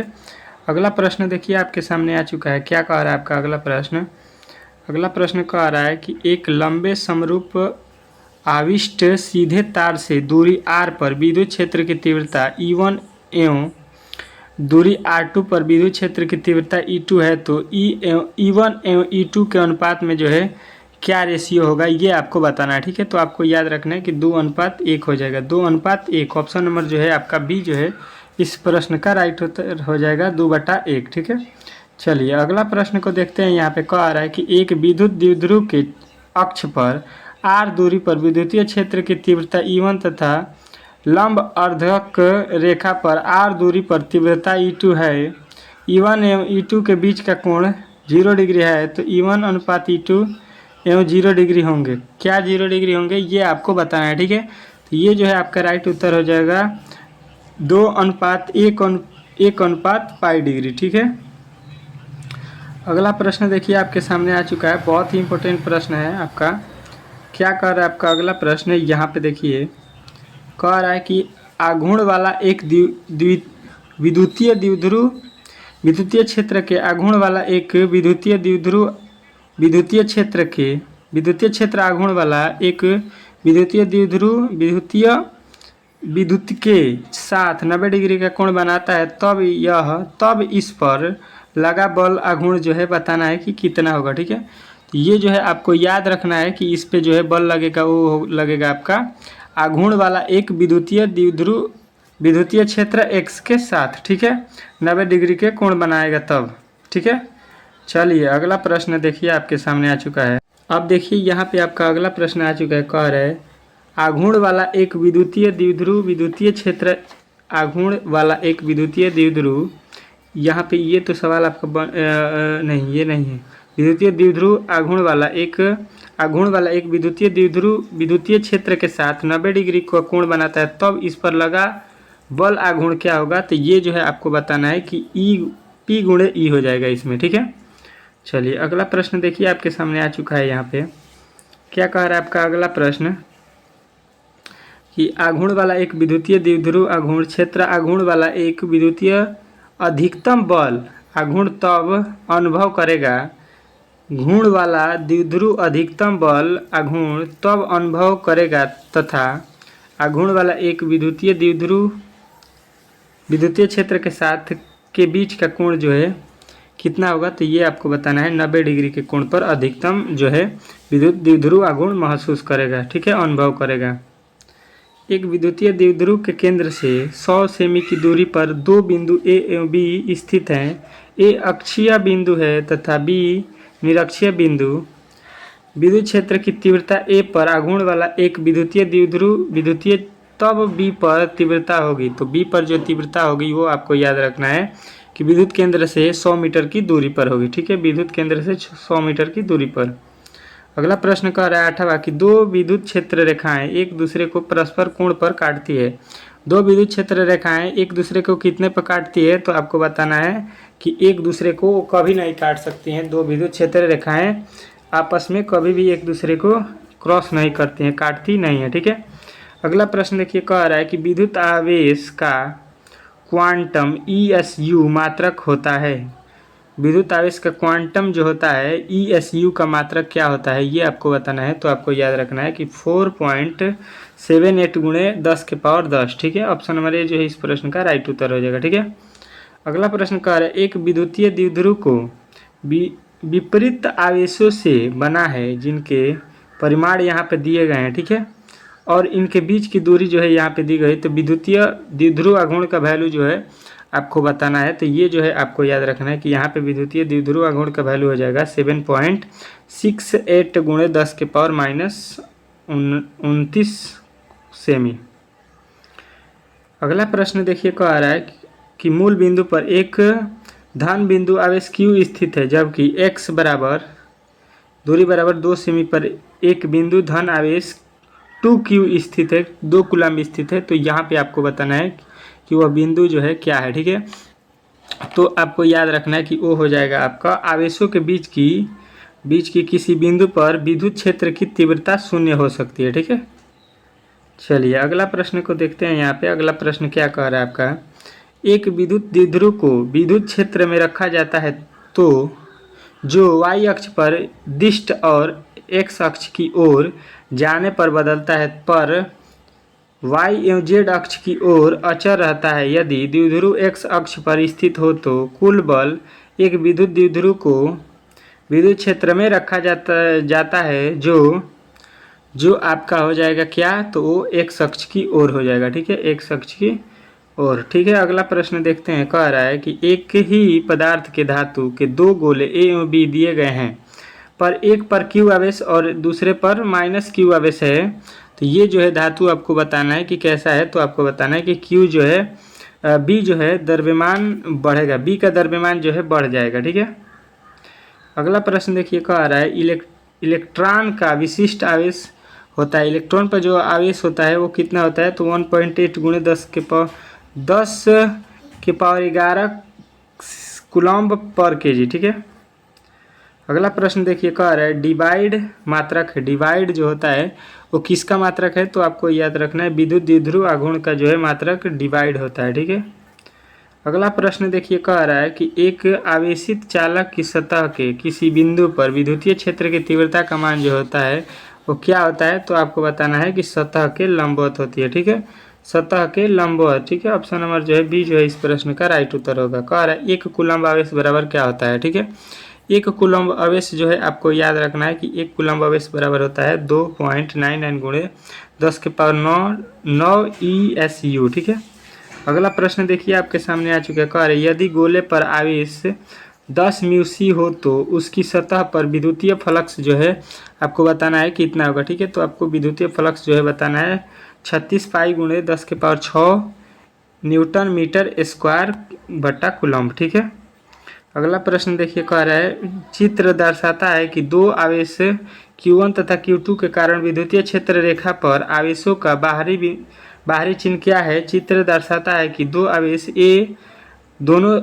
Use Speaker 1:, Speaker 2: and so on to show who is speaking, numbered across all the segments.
Speaker 1: है। अगला प्रश्न देखिए आपके सामने आ चुका है। क्या कह रहा है आपका अगला प्रश्न? अगला प्रश्न कह रहा है कि एक लंबे समरूप आविष्ट सीधे तार से दूरी r पर विद्युत क्षेत्र की तीव्रता E1 एवं दूरी R2 पर विद्युत क्षेत्र की तीव्रता E2 है, तो E1 एवं E2 के अनुपात में जो है क्या रेशियो होगा, ये आपको बताना है। ठीक है, तो आपको याद रखना है कि 2:1 हो जाएगा। 2:1, ऑप्शन नंबर जो है आपका बी जो है इस प्रश्न का राइट उत्तर हो जाएगा 2/1। ठीक है, चलिए अगला प्रश्न को देखते हैं। यहाँ पे कह रहा है कि एक विद्युत द्विध्रुव के अक्ष पर r दूरी पर विद्युतीय क्षेत्र की तीव्रता E1 तथा लंब अर्धक रेखा पर r दूरी पर तीव्रता E2 है। E1 एवं E2 के बीच का कोण 0 डिग्री है, तो E1 अनुपात E2 एवं 0 डिग्री होंगे। क्या 0 डिग्री होंगे, ये आपको बताना है। ठीक है, तो ये जो है आपका राइट उत्तर हो जाएगा 2:1 डिग्री। ठीक है, अगला प्रश्न देखिए आपके सामने आ चुका है। बहुत ही इंपॉर्टेंट प्रश्न है आपका। क्या कह रहा है आपका अगला प्रश्न? यहाँ पे देखिए कह रहा है कि आघूर्ण वाला एक विद्युतीय द्विध्रुव विद्युतीय क्षेत्र के आघूर्ण वाला एक विद्युतीय द्विध्रुव विद्युतीय क्षेत्र आघूर्ण वाला एक विद्युतीय द्विध्रुव विद्युत के साथ 90 डिग्री का कोण बनाता है, तब इस पर लगा बल आघूर्ण जो है बताना है कि कितना होगा। ठीक है, तो ये जो है आपको याद रखना है कि इस पे जो है बल लगेगा वो लगेगा आपका आघूर्ण वाला एक विद्युतीय द्विध्रुव विद्युतीय क्षेत्र x के साथ। ठीक है, 90 डिग्री के कोण बनाएगा तब। ठीक है, चलिए अगला प्रश्न देखिए आपके सामने आ चुका है। अब देखिए यहाँ पे आपका अगला प्रश्न आ चुका है। कह रहा है आघूर्ण वाला एक विद्युतीय द्विध्रुव विद्युतीय क्षेत्र आघूर्ण वाला एक विद्युतीय द्विध्रुव, यहाँ पे ये तो सवाल आपका नहीं, ये नहीं है। विद्युतीय द्विध्रुव आघूर्ण वाला एक विद्युतीय द्विध्रुव विद्युतीय क्षेत्र के साथ 90 डिग्री का कोण बनाता है, तब इस पर लगा बल आघूर्ण क्या होगा, तो ये जो है आपको बताना है कि P × E हो जाएगा इसमें। ठीक है, चलिए अगला प्रश्न देखिए आपके सामने आ चुका है। यहाँ पे क्या कह रहा है आपका अगला प्रश्न कि आघूर्ण वाला एक विद्युतीय द्विध्रुव आघूर्ण क्षेत्र आघूर्ण वाला एक विद्युतीय अधिकतम बल आघूर्ण तब अनुभव करेगा घूर्ण वाला द्विध्रुव अधिकतम बल आघूर्ण तब अनुभव करेगा तथा आघूर्ण वाला एक विद्युतीय द्विध्रुव विद्युतीय क्षेत्र के साथ के बीच का कोण जो है कितना होगा, तो ये आपको बताना है। 90 डिग्री के कोण पर अधिकतम जो है विद्युत द्विध्रुव आघूर्ण महसूस करेगा। ठीक है, अनुभव करेगा। एक विद्युतीय द्विध्रुव के केंद्र से 100 सेमी की दूरी पर दो बिंदु A एवं B स्थित हैं। A अक्षीय बिंदु है तथा B निरक्षीय बिंदु। विद्युत क्षेत्र की तीव्रता A पर आघूर्ण वाला एक विद्युतीय द्विध्रुव विद्युतीय तब B पर तीव्रता होगी, तो B पर जो तीव्रता होगी वो आपको याद रखना है कि विद्युत केंद्र से 100 मीटर की दूरी पर होगी। ठीक है, विद्युत केंद्र से 100 मीटर की दूरी पर। अगला प्रश्न कह रहा है 8वां कि दो विद्युत क्षेत्र रेखाएं एक दूसरे को परस्पर कोण पर काटती है। दो विद्युत क्षेत्र रेखाएं एक दूसरे को कितने पर काटती है, तो आपको बताना है कि एक दूसरे को कभी नहीं काट सकती हैं। दो विद्युत क्षेत्र रेखाएं आपस में कभी भी एक दूसरे को क्रॉस नहीं करती हैं, काटती नहीं है। ठीक है, अगला प्रश्न देखिए कह रहा है कि विद्युत आवेश का क्वांटम ESU मात्रक होता है। विद्युत आवेश का क्वांटम जो होता है ESU का मात्रक क्या होता है, ये आपको बताना है। तो आपको याद रखना है कि 4.78 × 10⁻10। ठीक है, ऑप्शन नंबर ए जो है इस प्रश्न का राइट उत्तर हो जाएगा। ठीक है, अगला प्रश्न कह रहा है एक विद्युतीय द्विध्रुव को विपरीत आवेशों से बना है, जिनके परिमाण यहाँ पे दिए गए हैं, ठीक है, और इनके बीच की दूरी जो है यहाँ पे दी गई, तो विद्युतीय द्विध्रुव आघूर्ण का वैल्यू जो है आपको बताना है। तो ये जो है आपको याद रखना है कि यहाँ पे विद्युतीय द्विध्रुव आघूर्ण का वैल्यू हो जाएगा 7.68 गुणे 10 के पावर -29 सेमी। अगला प्रश्न देखिए, कह रहा है कि मूल बिंदु पर एक धन बिंदु आवेश Q स्थित है, जबकि x बराबर दूरी बराबर 2 सेमी पर एक बिंदु धन आवेश 2Q स्थित है, 2 कूलम स्थित है। तो यहाँ पे आपको बताना है कि वह बिंदु जो है क्या है, ठीक है। तो आपको याद रखना है कि वो हो जाएगा आपका आवेशों के बीच की किसी बिंदु पर विद्युत क्षेत्र की तीव्रता 0 हो सकती है, ठीक है। चलिए अगला प्रश्न को देखते हैं। यहाँ पे अगला प्रश्न क्या कह रहा है आपका, एक विद्युत द्विध्रुव को विद्युत क्षेत्र में रखा जाता है, तो जो y अक्ष पर दिष्ट और x अक्ष की ओर जाने पर बदलता है, पर y एवं z अक्ष की ओर अचर रहता है। यदि द्विध्रुव x अक्ष पर स्थित हो तो कुल बल एक विद्युत द्विध्रुव को विद्युत क्षेत्र में रखा जाता है जो आपका हो जाएगा क्या, तो वो x अक्ष की ओर हो जाएगा, ठीक है, x अक्ष की ओर, ठीक है। अगला प्रश्न देखते हैं। कह रहा है कि एक ही पदार्थ के धातु के दो गोले A एवं B दिए गए हैं, पर एक पर Q आवेश और दूसरे पर -Q आवेश है। तो ये जो है धातु आपको बताना है कि कैसा है। तो आपको बताना है कि Q जो है B जो है द्रव्यमान बढ़ेगा, B का द्रव्यमान जो है बढ़ जाएगा, ठीक है। अगला प्रश्न देखिए, कह रहा है इलेक्ट्रॉन का विशिष्ट आवेश होता है, इलेक्ट्रॉन पर जो आवेश होता है वो कितना होता है, तो 1.8 गुणे 10 के पावर 11 कूलम्ब पर केजी, ठीक है। अगला प्रश्न देखिए, कह रहा है डिवाइड मात्रक है, डिवाइड जो होता है वो किसका मात्रक है, तो आपको याद रखना है विद्युत द्विध्रुव आघूर्ण का जो है मात्रक डिवाइड होता है, ठीक है। अगला प्रश्न देखिए, कह रहा है कि एक आवेशित चालक की सतह के किसी बिंदु पर विद्युतीय क्षेत्र की तीव्रता का मान जो होता है वो क्या होता है, तो आपको बताना है कि सतह के लंबवत होती है, ठीक है, सतह के लंबवत, ठीक है। ऑप्शन नंबर जो है बी जो है इस प्रश्न का राइट उत्तर होगा। कह रहा है एक कूलम्ब आवेश बराबर क्या होता है, ठीक है। एक कूलम्ब आवेश जो है आपको याद रखना है कि एक कूलम्ब आवेश बराबर होता है 2.99 गुणे 10 के पावर 9 ESU, ठीक है। अगला प्रश्न देखिए आपके सामने आ चुका है। कह रहे यदि गोले पर आवेश 10 μc हो तो उसकी सतह पर विद्युतीय फ्लक्स जो है आपको बताना है कितना होगा, ठीक है। तो आपको विद्युतीय फ्लक्स जो है बताना है 36 पाई गुणे 10 के पावर 6 न्यूटन मीटर स्क्वायर बटा कूलम्ब, ठीक है। अगला प्रश्न देखिए, कह रहा है चित्र दर्शाता है कि दो आवेश Q1 तथा Q2 के कारण विद्युतीय क्षेत्र रेखा पर आवेशों का बाहरी चिन्ह क्या है। चित्र दर्शाता है कि दो आवेश A दोनों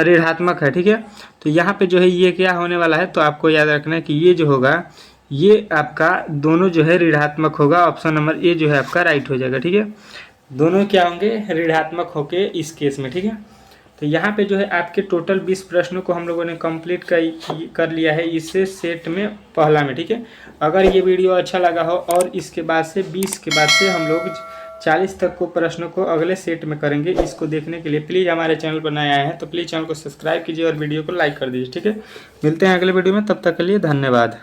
Speaker 1: ऋणात्मक है, ठीक है। तो यहाँ पे जो है ये क्या होने वाला है, तो आपको याद रखना है कि ये जो होगा ये आपका दोनों जो है ऋणात्मक होगा। ऑप्शन नंबर ए जो है आपका राइट हो जाएगा, ठीक है। दोनों क्या होंगे, ऋणात्मक होके इस केस में, ठीक है। तो यहाँ पे जो है आपके टोटल 20 प्रश्नों को हम लोगों ने कंप्लीट कर लिया है इस सेट में पहला में, ठीक है। अगर ये वीडियो अच्छा लगा हो और इसके बाद से 20 के बाद से हम लोग 40 तक को प्रश्नों को अगले सेट में करेंगे। इसको देखने के लिए प्लीज़ हमारे चैनल पर नए आए हैं तो प्लीज़ चैनल को सब्सक्राइब कीजिए और वीडियो को लाइक कर दीजिए, ठीक है। मिलते हैं अगले वीडियो में, तब तक के लिए धन्यवाद।